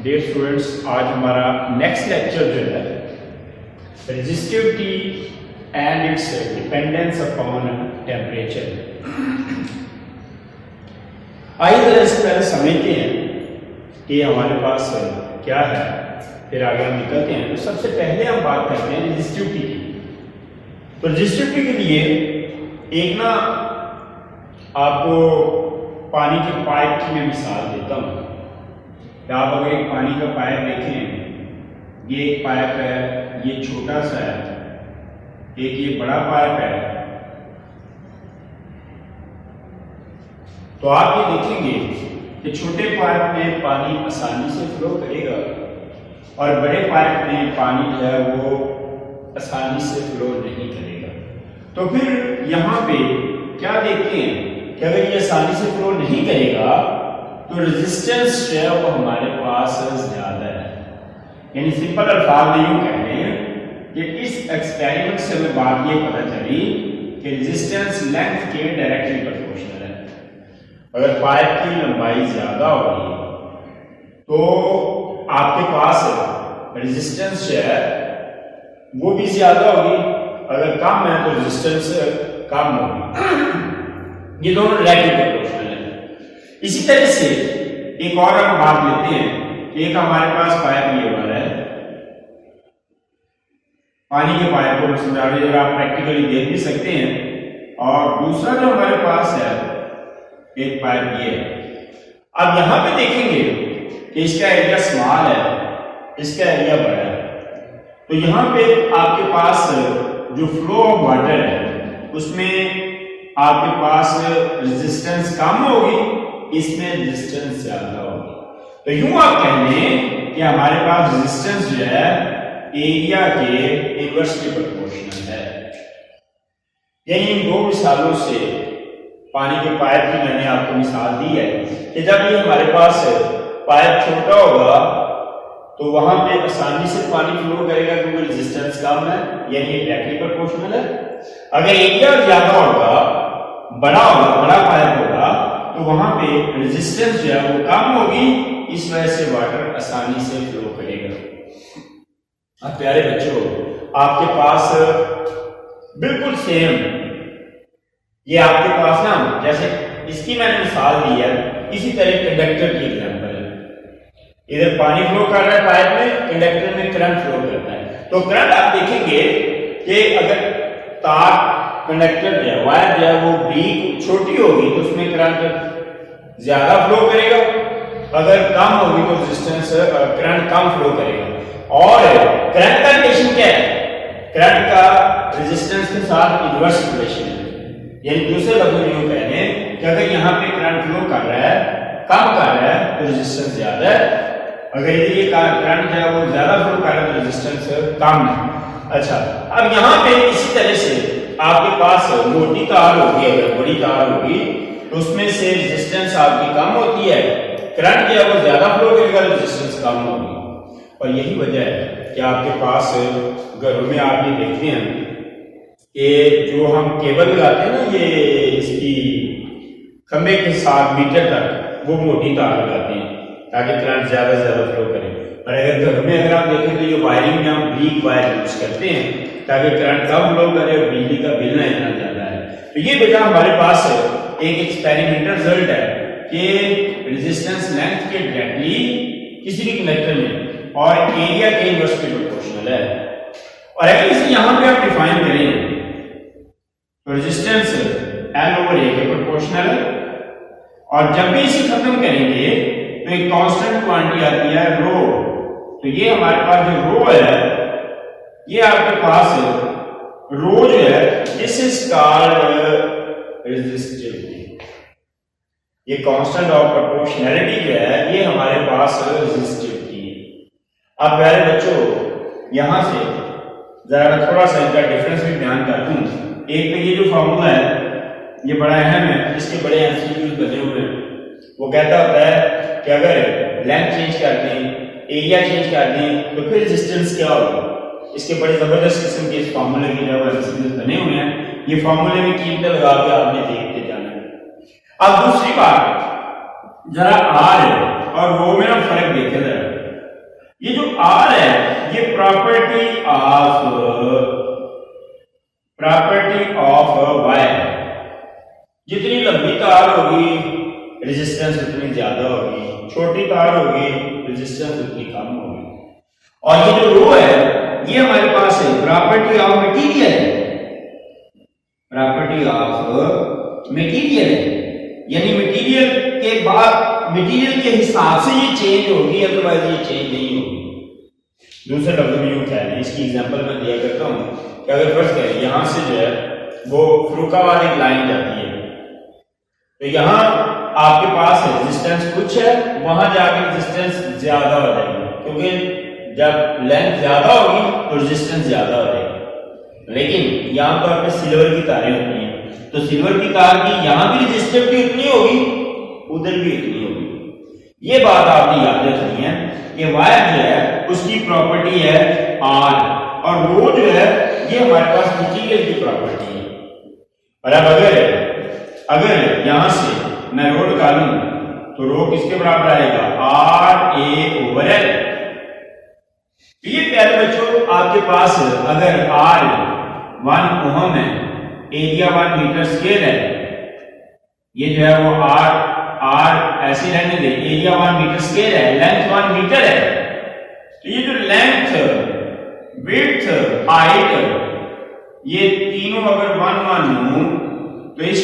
Dear students, आज हमारा next lecture जो है resistivity and it's dependence upon temperature. आइए जरा इससे पहले समझते हैं कि हमारे पास क्या है, फिर आगे हम निकलते हैं। तो सबसे पहले हम बात करते हैं रेजिस्टिविटी की। तो रेजिस्टिविटी के लिए एक ना आपको पानी के पाइप की मैं मिसाल देता हूँ। आप अगर एक पानी का पाइप देखें, ये एक पाइप है, ये छोटा सा है, एक ये बड़ा पाइप है। तो आप ये देखेंगे कि छोटे पाइप में पानी आसानी से फ्लो करेगा और बड़े पाइप में पानी जो है वो आसानी से फ्लो नहीं करेगा। तो फिर यहाँ पे क्या देखते हैं कि अगर ये आसानी से फ्लो नहीं करेगा तो रेजिस्टेंस जो है वो हमारे पास ज्यादा है। यानी सिंपल अल्फाज में यूं कहते हैं कि इस एक्सपेरिमेंट से हमें बात ये पता चली कि रेजिस्टेंस लेंथ के डायरेक्टली प्रोपोर्शनल है। अगर पाइप की लंबाई ज्यादा होगी तो आपके पास रेजिस्टेंस जो है वो भी ज्यादा होगी, अगर कम है तो रेजिस्टेंस कम होगी। ये दोनों डायरेक्टली प्रोपोर्शनल है। इसी तरह से एक और हम बात लेते हैं कि एक हमारे पास पाइप ये वाला है, पानी के पाइप को समझा रहे, आप प्रैक्टिकली देख भी सकते हैं। और दूसरा जो हमारे पास है एक पाइप ये है। अब यहां पे देखेंगे कि इसका एरिया स्मॉल है, इसका एरिया बड़ा है। तो यहां पे आपके पास जो फ्लो ऑफ वाटर है उसमें आपके पास रेजिस्टेंस कम होगी, इसमें रेजिस्टेंस ज्यादा होगी। तो यूं आप कह लें कि हमारे पास रेजिस्टेंस जो है एरिया के इनवर्सली प्रोपोर्शनल है। यानी इन दो मिसालों से, पानी के पाइप की मैंने आपको मिसाल दी है कि जब ये हमारे पास पाइप छोटा होगा तो वहां पे आसानी से पानी फ्लो करेगा क्योंकि रेजिस्टेंस कम है, यानी डायरेक्टली प्रोपोर्शनल है। अगर एरिया ज्यादा होगा, बड़ा होगा, बड़ा पाइप होगा, तो वहां पे रेजिस्टेंस जो है वो कम होगी, इस वजह से वाटर आसानी से फ्लो करेगा। अब प्यारे बच्चों, आपके पास बिल्कुल सेम ये आपके पास ना, जैसे इसकी मैंने मिसाल दी है, इसी तरह कंडक्टर की एग्जांपल है। इधर पानी फ्लो कर रहा है पाइप में, कंडक्टर में करंट फ्लो करता है। तो करंट आप देखेंगे कि अगर तार कंडक्टर जो है, वायर जो है वो बारीक छोटी होगी तो उसमें करंट ज्यादा फ्लो करेगा, अगर कम होगी तो रेजिस्टेंस करंट कम फ्लो करेगा। और करंट का रिलेशन क्या है? करंट का रेजिस्टेंस के साथ इनवर्स रिलेशन है। यानी दूसरे लफ्जों में यूं कह लें कि अगर यहाँ पे करंट फ्लो कर रहा है, कम कर रहा है तो रेजिस्टेंस ज्यादा है, अगर ये करंट जो है वो ज्यादा फ्लो कर रहा है तो रेजिस्टेंस कम है। अच्छा, अब यहाँ पे इसी तरह से आपके पास मोटी तार होगी, अगर बड़ी तार होगी तो उसमें से रेजिस्टेंस आपकी कम होती है, करंट जो है वो ज्यादा फ्लो करेगा, रेजिस्टेंस कम होगी। और यही वजह है कि आपके पास घरों में आप ये देखते हैं कि जो हम केबल लगाते हैं ना, ये इसकी खंबे के साथ मीटर तक वो मोटी तार लगाते हैं ताकि करंट ज्यादा से ज्यादा फ्लो करे। और अगर घर में अगर आप देखें तो ये वायरिंग में हम ब्रीक वायर यूज करते हैं ताकि करंट कम फ्लो करे और बिजली का बिल ना इतना ज्यादा है। तो ये बेटा हमारे पास एक एक्सपेरिमेंटल रिजल्ट है कि रेजिस्टेंस लेंथ के डायरेक्टली किसी भी कंडक्टर में और एरिया के इनवर्सली प्रोपोर्शनल है। और अगर इसे यहां पे आप डिफाइन करें तो रेजिस्टेंस L ओवर A के प्रोपोर्शनल है, और जब भी इसे खत्म करेंगे तो एक कांस्टेंट क्वांटिटी आती है रो। तो ये हमारे पास जो रो है, ये आपके पास रो जो है, दिस इज कॉल्ड रेजिस्टिविटी। ये कांस्टेंट ऑफ प्रोपोर्शनैलिटी जो है ये हमारे पास रेजिस्टिविटी है। अब प्यारे बच्चों, यहां से जरा मैं थोड़ा सा इनका डिफरेंस भी बयान कर दूं। एक तो ये जो फॉर्मूला है ये बड़ा अहम है, इसके बड़े एमसीक्यूज बने हुए हैं। वो कहता होता है कि अगर लेंथ चेंज कर दें, एरिया चेंज कर दें तो फिर रेजिस्टेंस क्या होगा। इसके बड़े जबरदस्त किस्म के इस फार्मूले के जो एमसीक्यूज बने हुए हैं, ये फार्मूले में कीमतें लगा के आपने देखते जाना है। अब दूसरी बात, जरा आर और रो में ना फर्क देखे जरा। ये जो आर है ये प्रॉपर्टी ऑफ वायर। जितनी लंबी तार होगी रेजिस्टेंस उतनी ज्यादा होगी, छोटी तार होगी रेजिस्टेंस उतनी कम होगी। और ये जो रो है ये हमारे पास है property of material, property of material है, यानी मटेरियल के बाद मटेरियल के हिसाब से ये चेंज होगी, अदरवाइज ये चेंज नहीं होगी। दूसरे लफ्जों में यूं कह लें, इसकी एग्जांपल मैं दिया करता हूं कि अगर फर्ज करें यहां से जो है वो फरुखाबाद एक लाइन जाती है, तो यहां आपके पास रेजिस्टेंस कुछ है, वहां जाके रेजिस्टेंस ज्यादा हो जाएगी, क्योंकि जब लेंथ ज्यादा होगी तो रेजिस्टेंस ज्यादा हो जाएगी। लेकिन यहां पर आपके सिल्वर की तारें होती हैं, तो सिल्वर की तार की यहां भी रेजिस्टिविटी उतनी होगी, उधर भी उतनी होगी। ये बात आपने याद रखनी है कि वायर जो है उसकी प्रॉपर्टी है आर, और रो जो है ये हमारे पास मटेरियल की प्रॉपर्टी है। और अब अगर यहां से मैं रो निकालूं तो रो किसके बराबर आएगा, आर ए ओवर एल। ये प्यारे बच्चों आपके पास अगर आर 1 ओम है, एरिया 1 मीटर स्क्वायर है, ये जो है वो आर ऐसे रहने दे, एरिया 1 मीटर स्क्वायर है, लेंथ 1 मीटर है, तो ये जो लेंथ विड्थ हाइट ये तीनों अगर 1 हो तो इस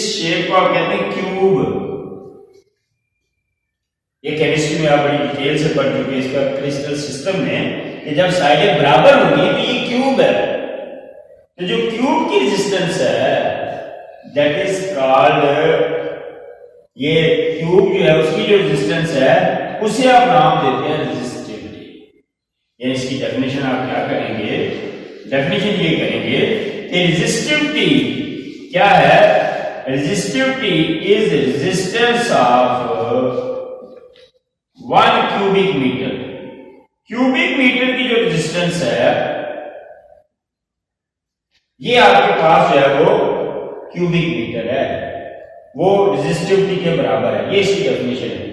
शेप को आप कहते हैं क्यूब। ये केमिस्ट्री में आप बड़ी डिटेल से पढ़ चुके हैं इसका क्रिस्टल सिस्टम में, कि जब साइडें बराबर होगी तो ये क्यूब है। तो जो क्यूब की रेजिस्टेंस है दैट इज कॉल्ड, ये क्यूब जो है उसकी जो रेजिस्टेंस है उसे आप नाम देते हैं रेजिस्टिविटी। यानी इसकी डेफिनेशन आप क्या करेंगे, डेफिनेशन ये करेंगे कि रेजिस्टिविटी क्या है, resistivity is resistance of 1 cubic metre. Cubic metre की जो रेजिस्टेंस है ये आपके पास जो है वो क्यूबिक मीटर है, वो रेजिस्टिविटी के बराबर है, ये इसकी डेफिनेशन है।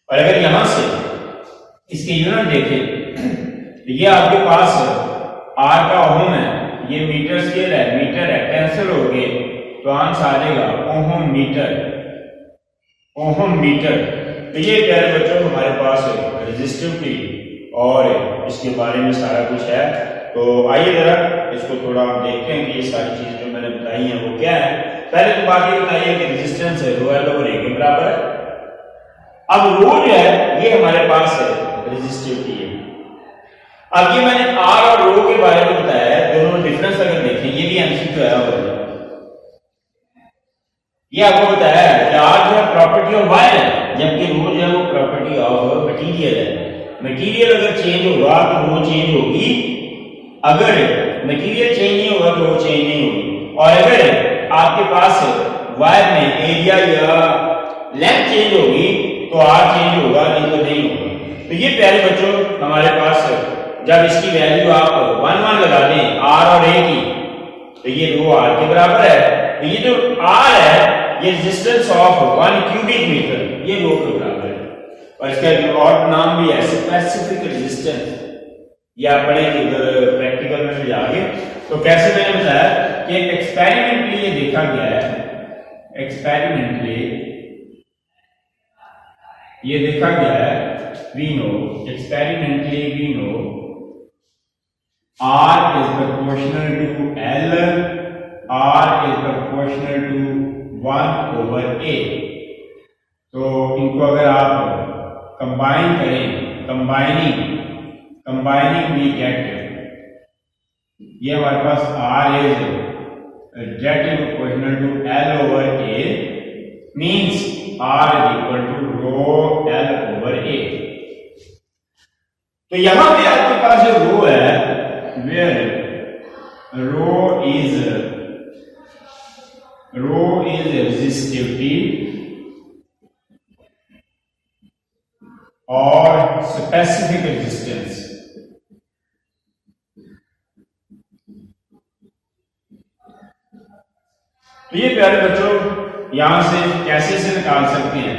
और अगर यहां से इसके यूनिट देखें तो ये आपके पास आर का ओम है, ये मीटर स्केल है, मीटर है, कैंसिल हो गए तो आंसर आ जाएगा ओम मीटर, ओम मीटर। तो ये प्यारे बच्चों हमारे पास रेजिस्टिविटी और इसके बारे में सारा कुछ है। तो आइए जरा इसको थोड़ा हम देखते हैं कि ये सारी चीजें जो मैंने बताई हैं वो क्या है। पहले तो बात ये बताइए कि रेजिस्टेंस है रो एल ओवर ए के बराबर है। अब रो जो है ये हमारे पास है रेजिस्टिविटी है। अब ये मैंने आर और रो के बारे में बताया है, दोनों में डिफरेंस अगर देखें, ये भी एमसीक्यू आया हुआ है। ये आपको बताया है कि आर जो है प्रॉपर्टी ऑफ वायर है, जबकि रो जो है वो प्रॉपर्टी ऑफ मटेरियल है। मटेरियल अगर चेंज होगा तो रो चेंज होगी, अगर मटेरियल चेंज नहीं होगा तो रो चेंज नहीं होगी। और अगर आपके पास वायर में एरिया या लेंथ चेंज होगी तो आर चेंज होगा, नहीं तो नहीं होगा। तो ये प्यारे बच्चों हमारे पास जब इसकी वैल्यू आप 1 लगा दें आर और ए की, तो ये रो आर के बराबर है। तो ये जो आर है ये रेजिस्टेंस ऑफ 1 क्यूबिक मीटर, ये रो के बराबर है। और इसका और नाम भी है स्पेसिफिक रेजिस्टेंस, या पढ़ेंगे प्रैक्टिकल में भी आगे। तो कैसे मैंने बताया कि एक्सपेरिमेंटली ये देखा गया है, एक्सपेरिमेंटली ये देखा गया है, we know, experimentally we know R is proportional to L, R is proportional to 1 over A। तो इनको अगर आप कंबाइन करें, कंबाइनिंग वी गेट, ये हमारे पास R is directly proportional to L over A, means R is equal to rho L over A। तो यहां पे आपके पास जो रो है, where rho is resistivity और specific resistance। तो ये प्यारे बच्चों यहां से कैसे से निकाल सकते हैं,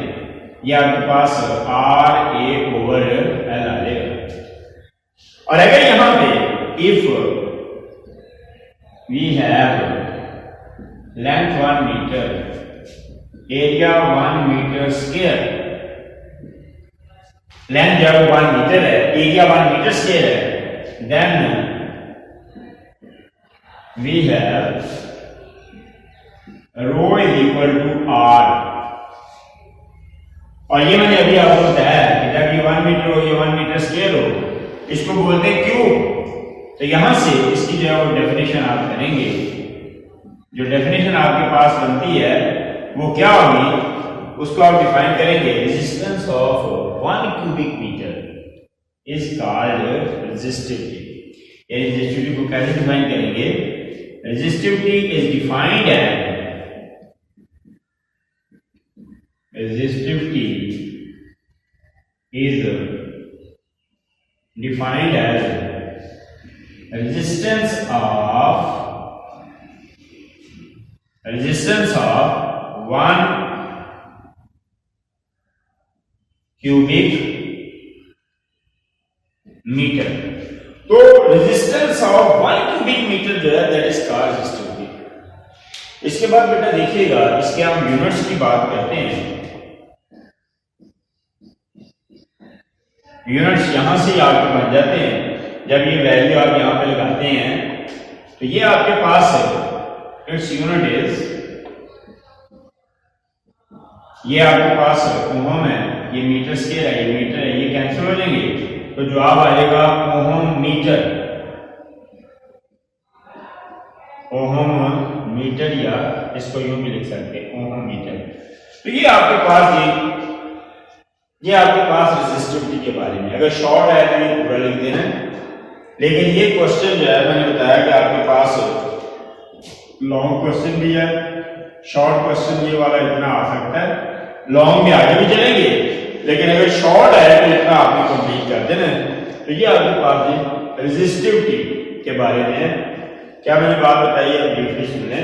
ये आपके पास RA/L आ जाएगा। और अगर यहां पे if we have length 1 metre, area 1 metre square, length जब 1 मीटर है, एरिया 1 मीटर स्क्वायर है, then we have rho is equal to R। और ये मैंने अभी आपको बताया कि जब ये 1 मीटर हो, ये 1 मीटर स्क्वायर हो, इसको बोलते हैं क्यूब। तो यहां से इसकी जो है वो डेफिनेशन आप करेंगे, जो डेफिनेशन आपके पास बनती है वो क्या होगी, उसको आप डिफाइन करेंगे। Resistance of 1 cubic metre is called resistivity. ये रेजिस्टिविटी को कैसे डिफाइन करेंगे? Resistivity is defined as resistance of 1 cubic meter। तो रेजिस्टेंस ऑफ 1 क्यूबिक मीटर जो है दैट इज कॉल्ड रेजिस्टिविटी। इसके बाद बेटा देखिएगा, इसके हम यूनिट्स की बात करते हैं। यूनिट्स यहां से आपके बन जाते हैं। जब ये वैल्यू आप यहां पे लगाते हैं तो ये आपके पास है, इट्स यूनिट इज, ये आपके पास ओम है, ये मीटर स्क्वायर है, ये मीटर है, ये कैंसिल हो जाएंगे तो जवाब आएगा ओम मीटर। ओम मीटर, या इसको यूं भी लिख सकते हैं ओम मीटर। तो ये आपके पास ये आपके पास रेजिस्टिविटी के बारे में। अगर शॉर्ट है तो ये पूरा लिख देना, लेकिन ये क्वेश्चन जो है मैंने बताया कि आपके पास लॉन्ग क्वेश्चन भी है, शॉर्ट क्वेश्चन ये वाला इतना आ सकता है, लॉन्ग में आगे भी चलेंगे, लेकिन अगर शॉर्ट है तो इतना आपने कंप्लीट कर देना। तो ये आपके पास रेजिस्टिविटी के बारे में क्या मैंने बात बताई है, ब्रीफली सुन लें।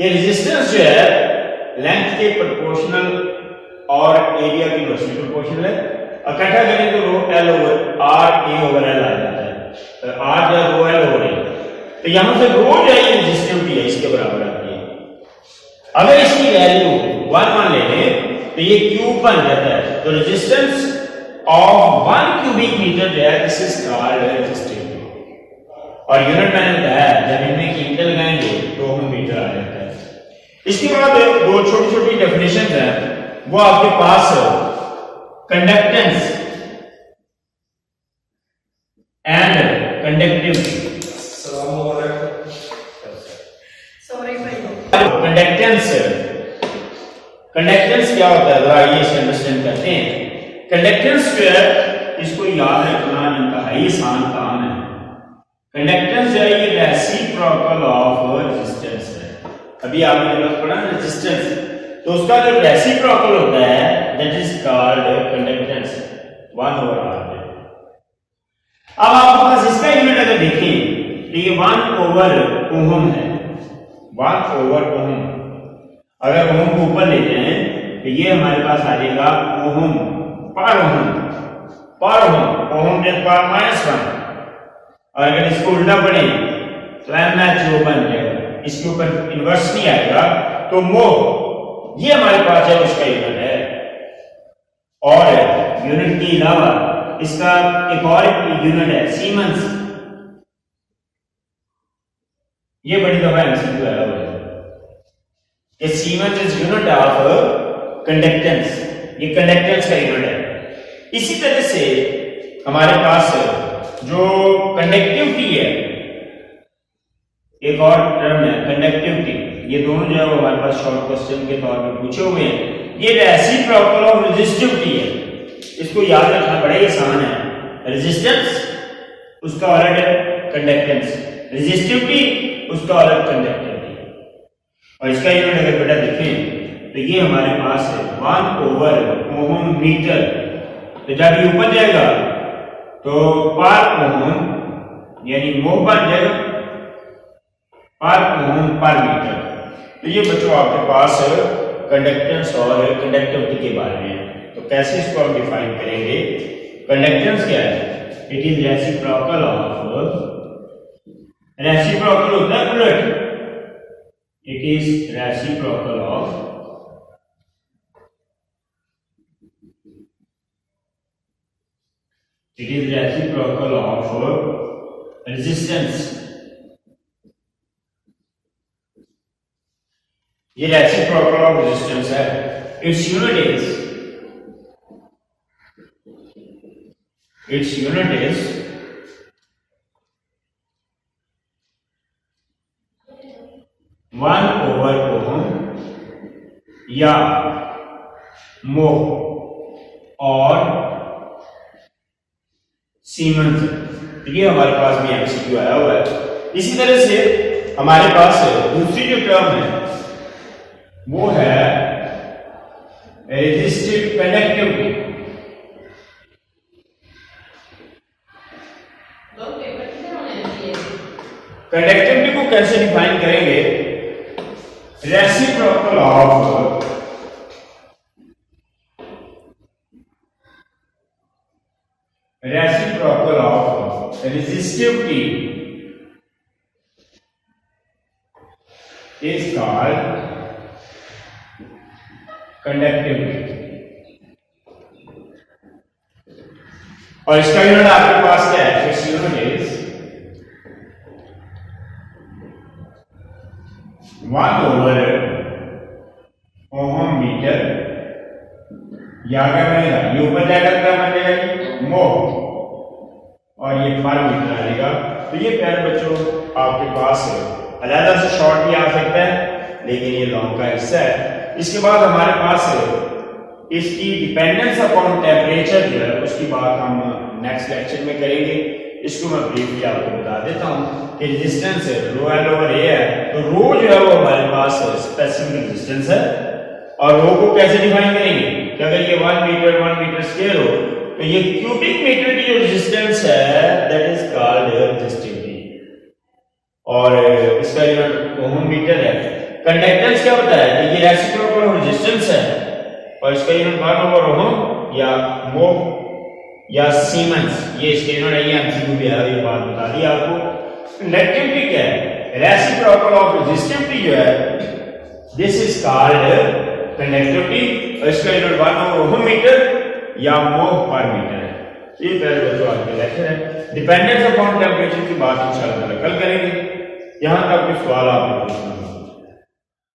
ये रेजिस्टेंस जो है लेंथ के प्रोपोर्शनल और एरिया की इनवर्सली प्रोपोर्शनल है। इकट्ठा करें तो रो L over R A over L आ जाता है, तो R जो रो L ओवर A, तो यहां से रो जो है रेजिस्टिविटी है, इसके बराबर आती है। अगर इसकी वैल्यू 1 मान ले लें तो ये क्यूब बन जाता है। तो रेजिस्टेंस ऑफ 1 क्यूबिक मीटर जो है दिस इज कॉल्ड रेजिस्टिविटी। और यूनिट मैंने बताया जब इनमें कीमतें लगाएंगे तो ओम मीटर आ जाता है। इसके बाद दो छोटी छोटी डेफिनेशन है, वो आपके पास कंडक्टेंस एंड कंडक्टिविटी। कंडक्टेंस क्या होता है, जरा ये अंडरस्टैंड करते हैं। कंडक्टेंस जो है इसको याद रखना इंतहाई आसान काम है। कंडक्टेंस जो है ये रेसिप्रोकल ऑफ रेजिस्टेंस है। अभी आपने जब पढ़ा रेजिस्टेंस, तो उसका जो रेसिप्रोकल होता है that is called conductance 1 over R। अब आपके पास इसका यूनिट अगर देखें तो ये 1 ओवर ओम है, 1 ओवर ओम। अगर ओम को ऊपर ले जाएं तो ये हमारे पास आ जाएगा ओम पर ओम, पर ओम, ओम के पावर -1। और अगर इसको उल्टा पढ़े तो MH बन जाएगा, इसके ऊपर इनवर्स नहीं आएगा तो मोह, ये हमारे पास है उसका यूनिट है। और यूनिट के अलावा इसका एक और यूनिट है सीमेंस। ये बड़ी दफा एमसीक्यू आया हुआ है, ये siemens is unit of conductance, ये कंडक्टेंस का यूनिट है। इसी तरह से हमारे पास जो कंडक्टिविटी है, एक और टर्म है कंडक्टिविटी। ये दोनों जो है वो हमारे पास शॉर्ट क्वेश्चन के तौर पे पूछे हुए हैं। ये रेसिप्रोकल ऑफ रेजिस्टिविटी है, इसको याद रखना बड़ा ही आसान है। रेजिस्टेंस उसका अलग है, कंडक्टेंस, रेजिस्टिविटी उसका अलग कंडक्टिविटी। और इसका यूनिट अगर बेटा देखें तो ये हमारे पास है 1 ओवर ओम मीटर। तो जब ये ऊपर जाएगा तो पर ओम यानी मोह बन जाएगा पर ओम पर मीटर। तो ये बच्चों आपके पास कंडक्टेंस और कंडक्टिविटी के बारे में। तो कैसे इसको हम डिफाइन करेंगे? कंडक्टेंस क्या है? इट इज रेसिप्रोकल होता है उलट, it is reciprocal of resistance. ये रेसिप्रोकल ऑफ रेजिस्टेंस है। इट्स यूनिट इज 1/ओहम या मोह और सीमेंस। ये हमारे पास भी एमसीक्यू आया हुआ है। इसी तरह से हमारे पास दूसरी जो टर्म है वो है रेजिस्टिव कंडक्टिविटी। कंडक्टिविटी को कैसे डिफाइन करेंगे? Reciprocal of resistivity is called conductivity। और इसका यूनिट आपके पास क्या है? इट्स यूनिट इज 1/ओहम मीटर, या क्या बनेगा? ये ऊपर जाकर क्या बनेगा? मोह, और ये पर मीटर आएगा। तो ये प्यारे बच्चों आपके पास अलग से शॉर्ट भी आ सकता है, लेकिन ये लॉन्ग का हिस्सा है। इसके बाद हमारे पास इसकी डिपेंडेंस अपॉन टेम्परेचर जो है उसकी बात हम नेक्स्ट लेक्चर में करेंगे। इसको मैं ब्रीफली आपको बता देता हूँ कि रेजिस्टेंस रो एल ओवर ए है, तो रो जो है वो हमारे पास स्पेसिफिक रेजिस्टेंस है। और रो को कैसे डिफाइन करेंगे कि अगर ये 1 मीटर स्क्वायर हो तो ये क्यूबिक मीटर की जो रेजिस्टेंस है दैट इज कॉल्ड रेजिस्टिविटी, और इसका यूनिट ओहम मीटर है। कंडक्टेंस क्या होता है? ये रेसिप्रोकल रेजिस्टेंस है, और इसका यूनिट 1/ओहम या मोह या सीमेंस। ये इसके यूनिट है। ये एमसीक्यू भी है, ये बात बता दी आपको। कंडक्टिविटी क्या है? रेसिप्रोकल ऑफ रेजिस्टिविटी जो है दिस इज कॉल्ड कंडक्टिविटी, और इसका यूनिट 1/ओहम मीटर या मोह पर मीटर है। ये पहले बच्चों आज का लेक्चर है। डिपेंडेंस अपॉन टेम्परेचर की बात इंशाल्लाह कल करेंगे। यहां तक के सवाल आपने पूछना